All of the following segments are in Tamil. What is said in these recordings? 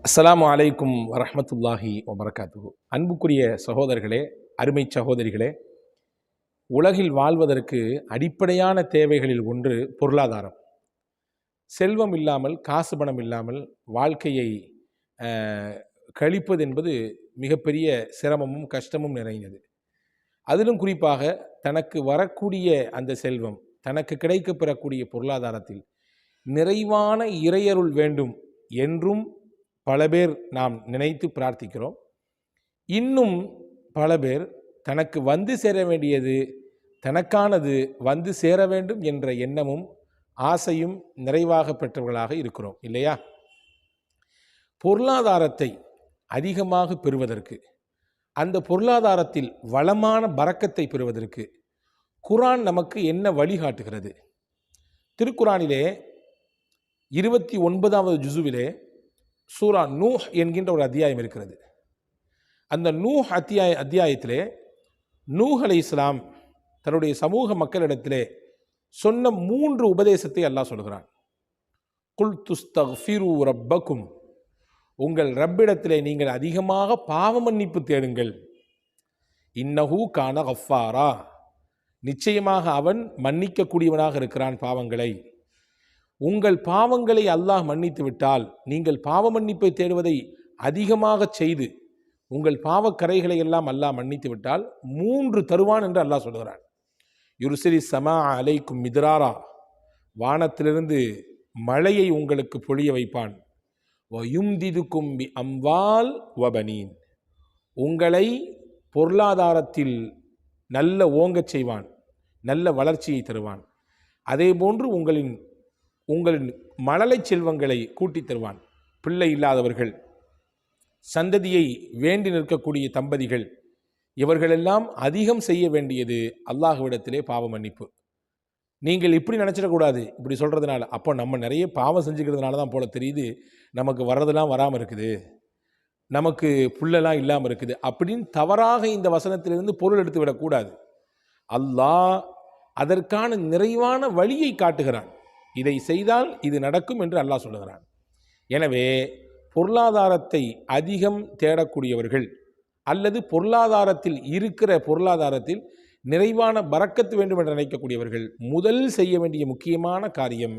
அஸ்ஸலாமு அலைக்கும் வரஹ்மத்துல்லாஹி வபரகாத்துஹு. அன்புக்குரிய சகோதரர்களே, அருமை சகோதரிகளே, உலகில் வாழ்வதற்கு அடிப்படையான தேவைகளில் ஒன்று பொருளாதாரம். செல்வம் இல்லாமல், காசு பணம் இல்லாமல் வாழ்க்கையை கழிப்பது என்பது மிகப்பெரிய சிரமமும் கஷ்டமும் நிறைந்தது. அதிலும் குறிப்பாக தனக்கு வரக்கூடிய அந்த செல்வம், தனக்கு கிடைக்கப் பெறக்கூடிய பொருளாதாரத்தில் நிறைவான இறையருள் வேண்டும் என்றும் பல பேர் நாம் நினைத்து பிரார்த்திக்கிறோம். இன்னும் பல பேர் தனக்கு வந்து சேர வேண்டியது, தனக்கானது வந்து சேர வேண்டும் என்ற எண்ணமும் ஆசையும் நிறைவாக பெற்றவர்களாக இருக்கிறோம் இல்லையா? பொருளாதாரத்தை அதிகமாக பெறுவதற்கு, அந்த பொருளாதாரத்தில் வளமான பரக்கத்தை பெறுவதற்கு குர்ஆன் நமக்கு என்ன வழிகாட்டுகிறது? திருக்குர்ஆனிலே 29வது ஜுசுவிலே சூரா நூஹ் என்கின்ற ஒரு அத்தியாயம் இருக்கிறது. அந்த நூஹ் அத்தியாயத்திலே நூஹ் அலைஹிஸ்ஸலாம் தன்னுடைய சமூக மக்களிடத்திலே சொன்ன 3 உபதேசத்தை அல்லாஹ் சொல்கிறான். குல் துஸ்தக்ஃபிரு ரப்பக்கும், உங்கள் ரப்பிடத்திலே நீங்கள் அதிகமாக பாவ மன்னிப்பு தேடுங்கள். இன்னஹு கான கஃபாரா, நிச்சயமாக அவன் மன்னிக்கக்கூடியவனாக இருக்கிறான் பாவங்களை. உங்கள் பாவங்களை அல்லாஹ் மன்னித்து விட்டால், நீங்கள் பாவ மன்னிப்பை தேடுவதை அதிகமாக செய்து உங்கள் பாவக்கரைகளை எல்லாம் அல்லாஹ் மன்னித்து விட்டால் 3 தருவான் என்று அல்லாஹ் சொல்கிறான். யுர்சிலி சமா அலைக்கும் மித்ராரா, வானத்திலிருந்து மழையை உங்களுக்கு பொழிய வைப்பான். வயும்திதுக்கும் பி அம்வால் வபனீன், உங்களை பொருளாதாரத்தில் நல்ல ஓங்கச் செய்வான், நல்ல வளர்ச்சியை தருவான். அதே போன்று உங்களின் மழலை செல்வங்களை கூட்டித் தருவான். பிள்ளை இல்லாதவர்கள், சந்ததியை வேண்டி நிற்கக்கூடிய தம்பதிகள், இவர்களெல்லாம் அதிகம் செய்ய வேண்டியது அல்லாஹ்விடத்திலே பாவ மன்னிப்பு. நீங்கள் இப்படி நினச்சிடக்கூடாது, இப்படி சொல்கிறதுனால அப்போ நம்ம நிறைய பாவம் செஞ்சுக்கிறதுனால தான் போல தெரியுது நமக்கு வர்றதெல்லாம் வராமல் இருக்குது, நமக்கு புல்லெல்லாம் இல்லாமல் இருக்குது அப்படின்னு தவறாக இந்த வசனத்திலிருந்து பொருள் எடுத்து விடக்கூடாது. அல்லாஹ் அதற்கான நிறைவான வழியை காட்டுகிறான். இதை செய்தால் இது நடக்கும் என்று அல்லாஹ் சொல்லுகிறான். எனவே பொருளாதாரத்தை அதிகம் தேடக்கூடியவர்கள், அல்லது பொருளாதாரத்தில் இருக்கிற பொருளாதாரத்தில் நிறைவான பரக்கத்து வேண்டும் என்று நினைக்கக்கூடியவர்கள் முதல் செய்ய வேண்டிய முக்கியமான காரியம்,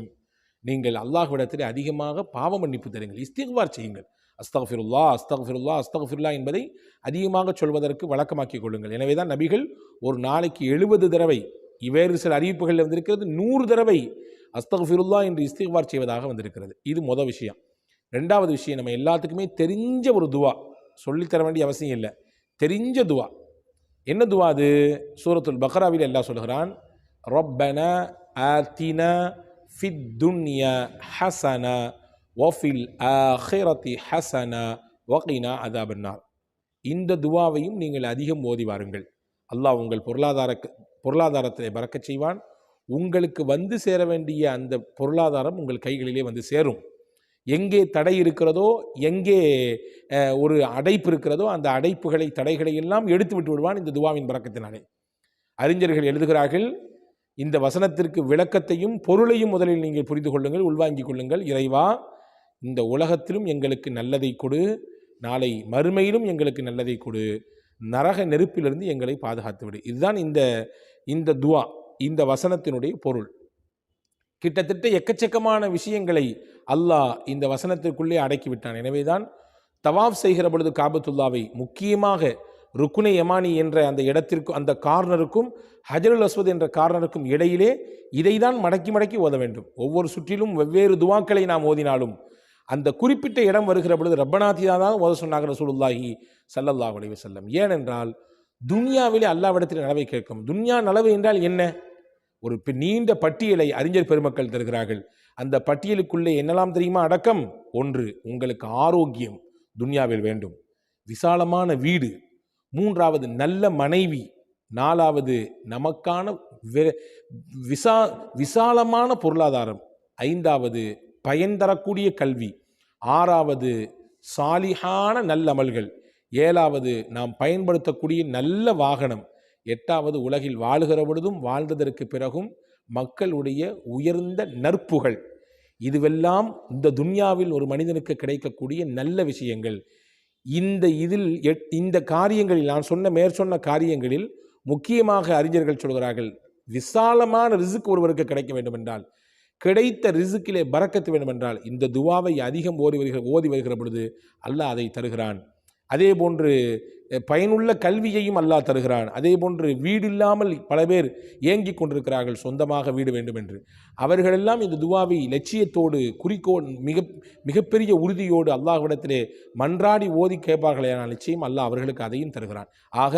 நீங்கள் அல்லாஹ்விடத்தில் அதிகமாக பாவ மன்னிப்பு தருங்கள், இஸ்திக்பார் செய்யுங்கள். அஸ்தக்ஃபிருல்லா அஸ்தக்ஃபிருல்லா அஸ்தக்ஃபிருல்லா என்பதை அதிகமாக சொல்வதற்கு வழக்கமாக்கிக் கொள்ளுங்கள். எனவே தான் நபிகள் ஒரு நாளைக்கு 70 தடவை, வேறு சில அறிவிப்புகளில் வந்திருக்கிறது 100 தடவை அஸ்தக்ஃபிருல்லா என்று இஸ்திக்பார் செய்வதாக வந்திருக்கிறது. இது முதல் விஷயம். 2வது விஷயம், நம்ம எல்லாத்துக்குமே தெரிஞ்ச ஒரு துவா, சொல்லித்தர வேண்டிய அவசியம் இல்லை, தெரிஞ்ச துவா. என்ன துவா அது? சூரத்துல் பக்ராவில் அல்லாஹ் சொல்கிறான், ரப்பனா ஆத்தினா ஃபித் துன்யா ஹஸனா வஃபில் ஆஹிரதி ஹஸனா வகினா அதாபன்னார். இந்த துவாவையும் நீங்கள் அதிகம் ஓதி வாருங்கள். அல்லாஹ் உங்கள் பொருளாதாரத்தை பறக்கச் செய்வான். உங்களுக்கு வந்து சேர வேண்டிய அந்த பொருளாதாரம் உங்கள் கைகளிலே வந்து சேரும். எங்கே தடை இருக்கிறதோ, எங்கே ஒரு அடைப்பு இருக்கிறதோ, அந்த அடைப்புகளை, தடைகளை எல்லாம் எடுத்து விட்டு விடுவான் இந்த துவாவின் பரக்கத்தினாலே. அறிஞர்கள் எழுதுகிறார்கள், இந்த வசனத்திற்கு விளக்கத்தையும் பொருளையும் முதலில் நீங்கள் புரிந்து கொள்ளுங்கள், உள்வாங்கிக் கொள்ளுங்கள். இறைவா, இந்த உலகத்திலும் எங்களுக்கு நல்லதை கொடு, நாளை மறுமையிலும் எங்களுக்கு நல்லதை கொடு, நரக நெருப்பிலிருந்து எங்களை பாதுகாத்து விடு. இதுதான் இந்த துவா, இந்த வசனத்தினுடைய பொருள். கிட்டத்தட்ட எக்கச்சக்கமான விஷயங்களை அல்லாஹ் இந்த வசனத்திற்குள்ளே அடக்கிவிட்டான். எனவேதான் தவாஃப் செய்கிற பொழுது காபத்துல்லாவை முக்கியமாக ருக்குனை யமானி என்ற அந்த இடத்திற்கும், அந்த கார்னருக்கும் ஹஜருல் அஸ்வத் என்ற கார்னருக்கும் இடையிலே இதை தான் மடக்கி மடக்கி ஓத வேண்டும். ஒவ்வொரு சுற்றிலும் வெவ்வேறு துவாக்களை நாம் ஓதினாலும் அந்த குறிப்பிட்ட இடம் வருகிற பொழுது ரப்பனாத்தியா தான் ஓத சொன்னாங்க ரசூலுல்லாஹி ஸல்லல்லாஹு அலைஹி வஸல்லம். ஏனென்றால் துன்யாவிலே அல்லாஹ்விடத்தில் நலவை கேட்கும். துன்யா நலவு என்றால் என்ன? ஒரு நீண்ட பட்டியலை அறிஞர் பெருமக்கள் தருகிறார்கள். அந்த பட்டியலுக்குள்ளே என்னெல்லாம் தெரியுமா அடக்கம்? 1, உங்களுக்கு ஆரோக்கியம் துன்யாவில் வேண்டும், விசாலமான வீடு, 3வது நல்ல மனைவி, 4வது நமக்கான விசாலமான பொருளாதாரம், 5வது பயன் தரக்கூடிய கல்வி, 6வது சாலிஹான நல்லமல்கள், 7வது நாம் பயன்படுத்தக்கூடிய நல்ல வாகனம், 8வது உலகில் வாழுகிற பொழுதும் வாழ்ந்ததற்கு பிறகும் மக்களுடைய உயர்ந்த நற்புகழ். இதுவெல்லாம் இந்த துன்யாவில் ஒரு மனிதனுக்கு கிடைக்கக்கூடிய நல்ல விஷயங்கள். இந்த காரியங்களில் நான் மேற்சொன்ன காரியங்களில் முக்கியமாக அறிஞர்கள் சொல்கிறார்கள், விசாலமான ரிசுக் ஒருவருக்கு கிடைக்க வேண்டும் என்றால், கிடைத்த ரிசுக்கிலே பரக்கத்து வேண்டும் என்றால், இந்த துவாவை அதிகம் ஓதி வருகிற பொழுது அல்லாஹ் அதை தருகிறான். அதே போன்று பயனுள்ள கல்வியையும் அல்லாஹ் தருகிறான். அதே போன்று வீடு இல்லாமல் பல பேர் ஏங்கிக் கொண்டிருக்கிறார்கள், சொந்தமாக வீடு வேண்டும் என்று. அவர்களெல்லாம் இந்த துவாவை லட்சியத்தோடு, குறிக்கோள், மிகப்பெரிய உறுதியோடு அல்லாஹ்விடத்திலே மன்றாடி ஓதி கேட்பார்களேனால் நிச்சயம் அல்லாஹ் அவர்களுக்கு அதையும் தருகிறான். ஆக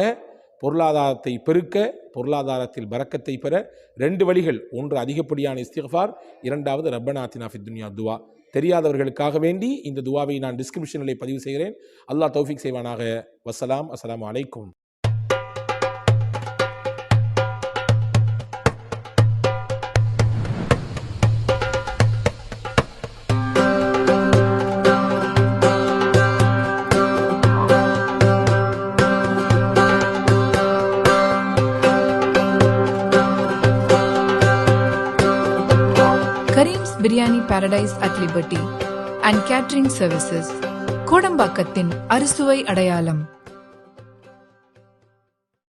பொருளாதாரத்தை பெருக்க, பொருளாதாரத்தில் பரக்கத்தை பெற 2 வழிகள். ஒன்று அதிகப்படியான இஸ்திக்ஃபார், இரண்டாவது ரப்பனா ஆத்தினா ஃபித் துன்யா துவா. தெரியாதவர்களுக்காக வேண்டி இந்த துவாவை நான் டிஸ்கிரிப்ஷனில் பதிவு செய்கிறேன். அல்லாஹ் தௌஃபீக் செய்வானாக. வஸ்ஸலாம். அஸ்ஸலாமு அலைக்கும். Kareem's Biryani Paradise at Liberty and Catering Services, கோடம்பாக்கத்தின் அறுசுவை அடையாளம்.